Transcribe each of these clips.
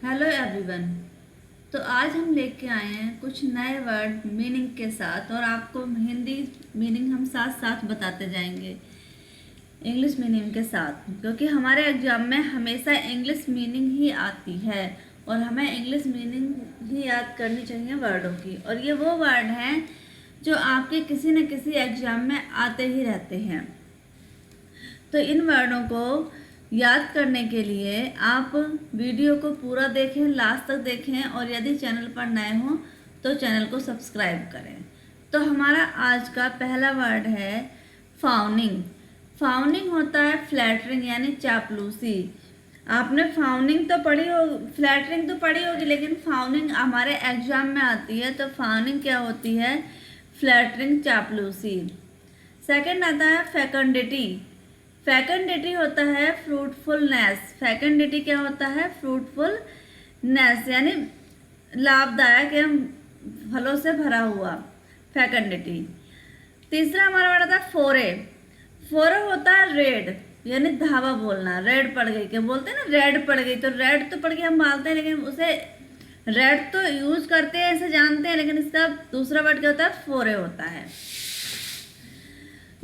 Hello everyone. तो आज हम लेके आए हैं कुछ नए वर्ड मीनिंग के साथ और आपको हिंदी मीनिंग हम साथ साथ बताते जाएंगे इंग्लिश मीनिंग के साथ, क्योंकि हमारे एग्जाम में हमेशा इंग्लिश मीनिंग ही आती है और हमें इंग्लिश मीनिंग ही याद करनी चाहिए वर्डों की। और ये वो वर्ड हैं जो आपके किसी न किसी एग्जाम में आते ही रहते हैं। तो इन वर्डों को याद करने के लिए आप वीडियो को पूरा देखें, लास्ट तक देखें, और यदि चैनल पर नए हों तो चैनल को सब्सक्राइब करें। तो हमारा आज का पहला वर्ड है फाउनिंग। फाउनिंग होता है फ्लैटरिंग यानी चापलूसी। आपने फाउनिंग तो पढ़ी हो, फ्लैटरिंग तो पढ़ी होगी, लेकिन फाउनिंग हमारे एग्जाम में आती है। तो फाउनिंग क्या होती है? फ्लैटरिंग, चापलूसी। सेकंड आता है फैकंडिटी। फैकंडिटी होता है फ्रूटफुलनेस। फैकंडिटी क्या होता है? फ्रूटफुलनेस यानी लाभदायक एवं फलों से भरा हुआ, फैकंडिटी। तीसरा हमारा वर्ड आता है फोरे। फोरे होता है रेड यानी धावा बोलना। रेड पड़ गई, क्या बोलते हैं ना, रेड पड़ गई। तो रेड तो पड़ गई हम बोलते हैं, लेकिन उसे रेड तो यूज करते हैं, ऐसे जानते हैं, लेकिन इसका दूसरा वर्ड क्या होता है? फोरे होता है।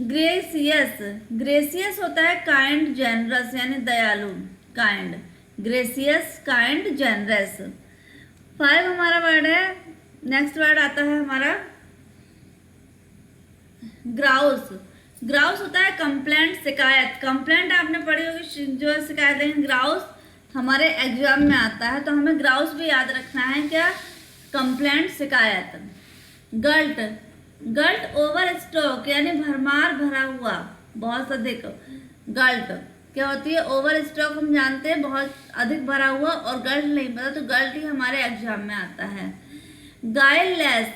ग्रेसियस। ग्रेसियस होता है काइंड, जेनरस यानी दयालु, काइंड। Gracious, kind, generous. 5 हमारा वर्ड है। नेक्स्ट वर्ड आता है हमारा ग्राउस। ग्राउस होता है कंप्लेंट, शिकायत। कंप्लेंट आपने पढ़ी होगी, जो शिकायत है। ग्राउस हमारे एग्जाम में आता है, तो हमें ग्राउस भी याद रखना है। क्या? कंप्लेंट, शिकायत। गल्ट। गल्ट ओवर स्टॉक यानी भरमार, भरा हुआ, बहुत अधिक। गल्ट क्या होती है? ओवर स्टॉक हम जानते हैं, बहुत अधिक भरा हुआ। और गल्ट नहीं पता तो गल्ट ही हमारे एग्जाम में आता है। गाइललेस।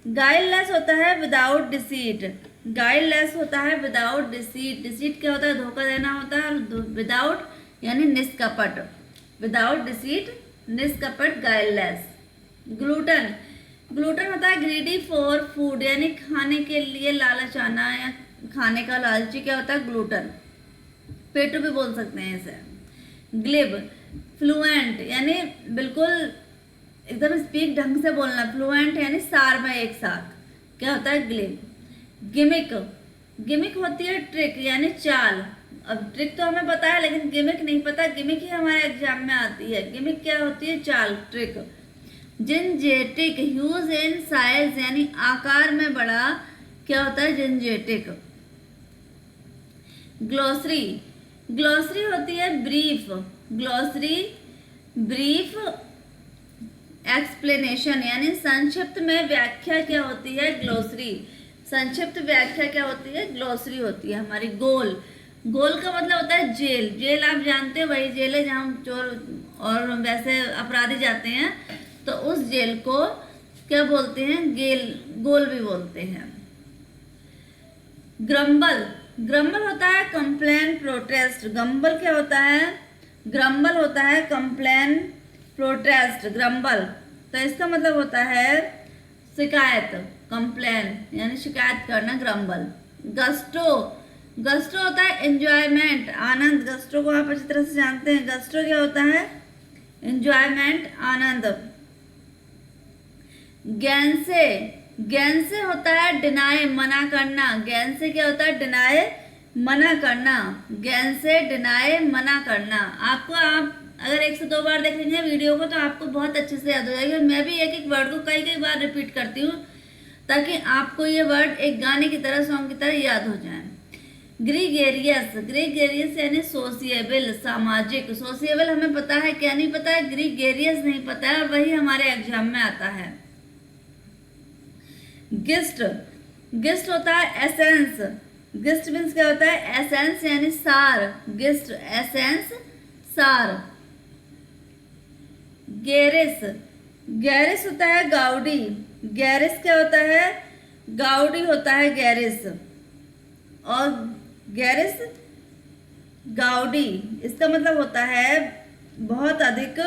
गाइललेस होता है विदाउट डिसीट। गाइललेस होता है विदाउट डिसीट। डिसीट क्या होता है? धोखा देना होता है। और विदाउट यानी निष्कपट। विदाउट डिसीट, निष्कपट, गाइललेस। ग्लूटन। ग्लूटन होता है ग्रीडी फॉर फूड यानी खाने के लिए लालच आना या खाने का लालची, क्या होता है? ग्लूटन। पेटू भी बोल सकते हैं इसे। ग्लिब। फ्लुएंट यानी बिल्कुल एकदम स्पीक ढंग से बोलना। फ्लुएंट यानी सार में एक साथ, क्या होता है? ग्लिब। गिमिक। गिमिक होती है ट्रिक यानी चाल। अब ट्रिक तो हमें पता है, लेकिन गिमिक नहीं पता। गिमिक ही हमारे एग्जाम में आती है। गिमिक क्या होती है? चाल, ट्रिक। जिनजेटिक। ह्यूज इन साइज यानी आकार में बड़ा, क्या होता है? जिनजेटिक। ग्लोसरी। ग्लोसरी होती है ब्रीफ। ग्लोसरी, ब्रीफ एक्सप्लेनेशन यानी संक्षिप्त में व्याख्या, क्या होती है? ग्लोसरी। संक्षिप्त व्याख्या क्या होती है? ग्लोसरी होती है हमारी। गोल। गोल का मतलब होता है जेल। जेल आप जानते हो, वही जेल है जहाँ चोर और वैसे अपराधी जाते हैं। तो उस जेल को क्या बोलते हैं? गेल, गोल भी बोलते हैं। ग्रम्बल। ग्रम्बल होता है कंप्लेन, प्रोटेस्ट। ग्रम्बल क्या होता है? ग्रम्बल होता है कंप्लेन, प्रोटेस्ट, ग्रम्बल। तो इसका मतलब होता है शिकायत, कंप्लेन यानी शिकायत करना, ग्रम्बल। गस्टो। गस्टो होता है एंजॉयमेंट, आनंद। गस्टो को आप अच्छी तरह से जानते हैं। गस्टो क्या होता है? एंजॉयमेंट, आनंद। गैंसे। गैंसे होता है डिनाई, मना करना। गैंसे क्या होता है? डिनाई, मना करना। गैंसे, डिनाई, मना करना। आपको, आप अगर 1 से 2 बार देखेंगे वीडियो को तो आपको बहुत अच्छे से याद हो जाएगा। मैं भी एक एक वर्ड को कई कई बार रिपीट करती हूँ ताकि आपको ये वर्ड एक गाने की तरह, सॉन्ग की तरह याद हो जाए। ग्रीगेरियस। ग्रीगेरियस यानी सोशिएबल, सामाजिक। सोशिएबल हमें पता है, क्या नहीं पता है? ग्रीगेरियस नहीं पता है, और वही हमारे एग्जाम में आता है। गिस्ट। गिस्ट होता है एसेंस। गिस्ट मीन्स क्या होता है? एसेंस यानी सार। गिस्ट, एसेंस, सार। गैरिस। गैरिस होता है गाउडी। गैरिस क्या होता है? गाउडी होता है गैरिस। और गैरिस, गाउडी, इसका मतलब होता है बहुत अधिक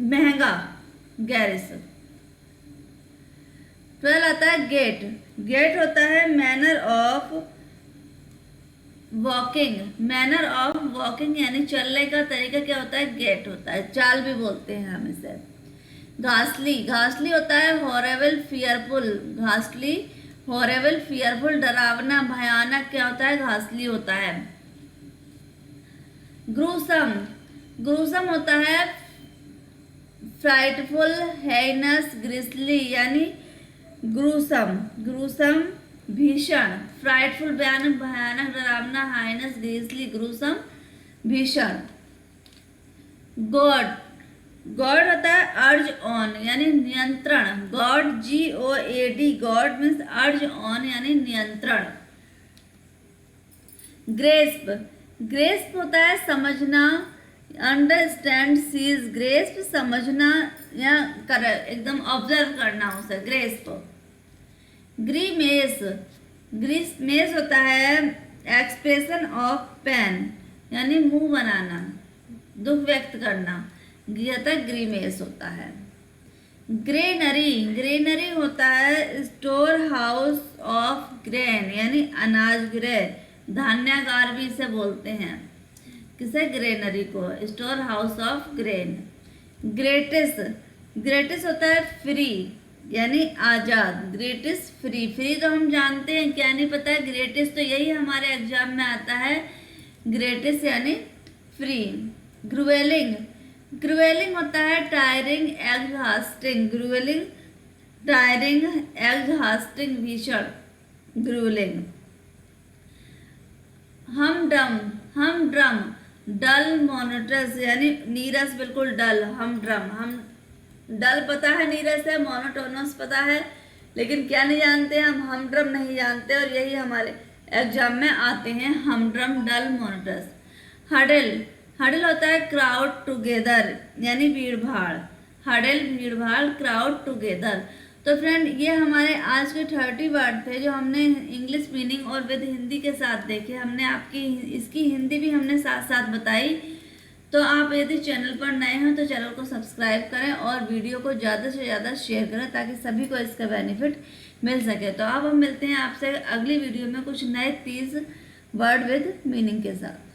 महंगा, गैरिस। 12 आता है गेट। गेट होता है manner of walking, manner of walking यानी चलने का तरीका क्या होता है, गेट होता है, चाल भी बोलते हैं हम इसे। घासली, घासली होता है हॉरेबल फियरफुल, घासली हॉरेबल फियरफुल, डरावना भयानक क्या होता है, घासली होता है। ग्रूसम, ग्रूसम होता है फ्राइटफुल, हेइनस, ग्रिसली यानी ग्रूसम, ग्रूसम भीषण, फ्राइटफुल भयानक, भयानक डरावना, हाइनस ग्रीसली ग्रूसम भीषण। गॉड, गॉड होता है अर्ज ऑन यानी नियंत्रण, गॉड GOAD, गॉड मीन्स अर्ज ऑन यानी नियंत्रण। ग्रेस्प, ग्रेस्प होता है समझना, अंडरस्टैंड, सीज, ग्रेस्प समझना या कर एकदम ऑब्जर्व करना उसे, ग्रेस्प। ग्रीमेस, ग्रीमेस होता है एक्सप्रेशन ऑफ पेन यानी मुंह बनाना, दुख व्यक्त करना, ग्रीमेस होता है। ग्रेनरी, ग्रेनरी होता है स्टोर हाउस ऑफ ग्रेन यानी अनाज गृह, धान्यागार भी इसे बोलते हैं, किसे, ग्रेनरी को, स्टोर हाउस ऑफ ग्रेन। ग्रेटिस, ग्रेटिस होता है फ्री यानी आज़ाद, ग्रेटिस फ्री, फ्री तो हम जानते हैं क्या नहीं पता है, ग्रेटिस तो यही हमारे एग्जाम में आता है, ग्रेटिस यानी फ्री। ग्रुवेलिंग, ग्रुवेलिंग होता है टायरिंग, एग्जॉस्टिंग, ग्रुवेलिंग टायरिंग, एग्जॉस्टिंग भीषण, ग्रुवेलिंग। हमड्रम, हमड्रम डल, मोनोटस यानी नीरस, बिल्कुल डल, हमड्रम, हम डल पता है नीरस है, मोनोटोनस पता है, लेकिन क्या नहीं जानते हम, हमड्रम नहीं जानते, और यही हमारे एग्जाम में आते हैं, हमड्रम डल मोनोटस। हडल, हडल होता है क्राउड टुगेदर यानी भीड़ भाड़, हडल भीड़ भाड़, क्राउड टुगेदर। तो फ्रेंड ये हमारे आज के 30 वर्ड थे जो हमने इंग्लिश मीनिंग और विद हिंदी के साथ देखे, हमने आपकी इसकी हिंदी भी हमने साथ साथ बताई। तो आप यदि चैनल पर नए हैं तो चैनल को सब्सक्राइब करें और वीडियो को ज़्यादा से ज़्यादा शेयर करें ताकि सभी को इसका बेनिफिट मिल सके। तो अब हम मिलते हैं आपसे अगली वीडियो में कुछ नए 30 वर्ड विद मीनिंग के साथ।